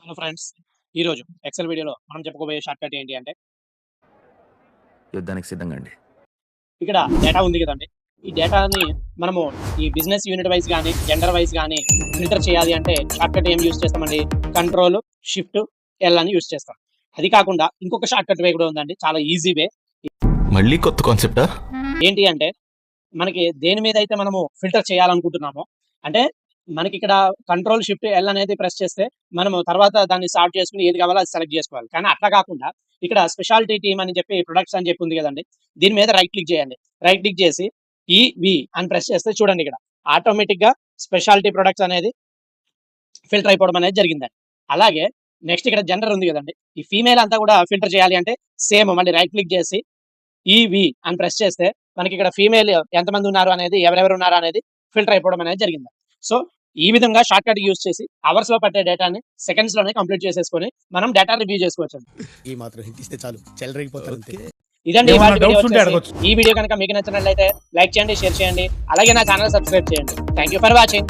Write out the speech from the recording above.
Hello friends. ఈరోజు XL వీడియోలో మనం చెప్పుకోబోయే షార్ట్‌కట్ ఏంటి అంటే, యుద్ధానికి సిద్ధంగా అండి. ఇక్కడ డేటా ఉంది కదండీ! ఈ డేటాని మనము ఈ బిజినెస్ యూనిట్ వైస్ గాని, జెండర్ వైస్ గాని ఫిల్టర్ చేయాలి అంటే షార్ట్‌కట్ ఏం యూజ్ చేస్తామండి? కంట్రోల్, షిఫ్ట్, ఎల్ అని యూజ్ చేస్తాం. అది కాకుండా ఇంకొక షార్ట్‌కట్ వే కూడా ఉందండి. చాలా ఈజీ వే. మళ్ళీ కొత్త కాన్సెప్టా? ఏంటి అంటే, మనకి దేని మీదైతే మనము ఫిల్టర్ చేయాలనుకుంటున్నామో, అంటే మనకిక్కడ కంట్రోల్, షిఫ్ట్, ఎల్ అనేది ప్రెస్ చేస్తే, మనము తర్వాత దాన్ని సార్ట్ చేసుకొని ఏది కావాలో అది సెలెక్ట్ చేసుకోవాలి. కానీ అట్లా కాకుండా ఇక్కడ స్పెషాలిటీ టీమ్ అని చెప్పి ప్రొడక్ట్స్ అని చెప్పి ఉంది కదండీ! దీని మీద రైట్ క్లిక్ చేయండి. రైట్ క్లిక్ చేసి ఈవి అని ప్రెస్ చేస్తే చూడండి ఇక్కడ ఆటోమేటిక్‌గా స్పెషాలిటీ ప్రొడక్ట్స్ అనేది ఫిల్టర్ అయిపోవడం అనేది జరిగిందండి. అలాగే నెక్స్ట్ ఇక్కడ జెండర్ ఉంది కదండీ! ఈ ఫీమేల్ అంతా కూడా ఫిల్టర్ చేయాలి అంటే సేమ్ మళ్ళీ రైట్ క్లిక్ చేసి ఈవి అని ప్రెస్ చేస్తే మనకిక్కడ ఫీమేల్ ఎంతమంది ఉన్నారు అనేది, ఎవరెవరు ఉన్నారు అనేది ఫిల్టర్ అయిపోవడం అనేది జరిగింది. సో, ఈ విధంగా షార్ట్‌కట్ యూజ్ చేసి అవర్స్‌లో పట్టే డేటాని సెకండ్స్‌లోనే కంప్లీట్ చేసేసుకొని మనం డేటా రివ్యూ చేసుకోవచ్చండి. ఈ మాత్రం హింట్ ఇస్తే చాలు చెలరేగిపోతారు అంతే. ఇదండి ఏమన్నా ఇవాల్టి వీడియో డౌట్స్ ఉంటే వచ్చేసి. అడగొచ్చు. ఈ వీడియో కనుక మీకు నచ్చినట్లయితే లైక్ చేయండి, షేర్ చేయండి. అలాగే నా ఛానెల్ సబ్స్క్రైబ్ చేయండి. Thank you for watching.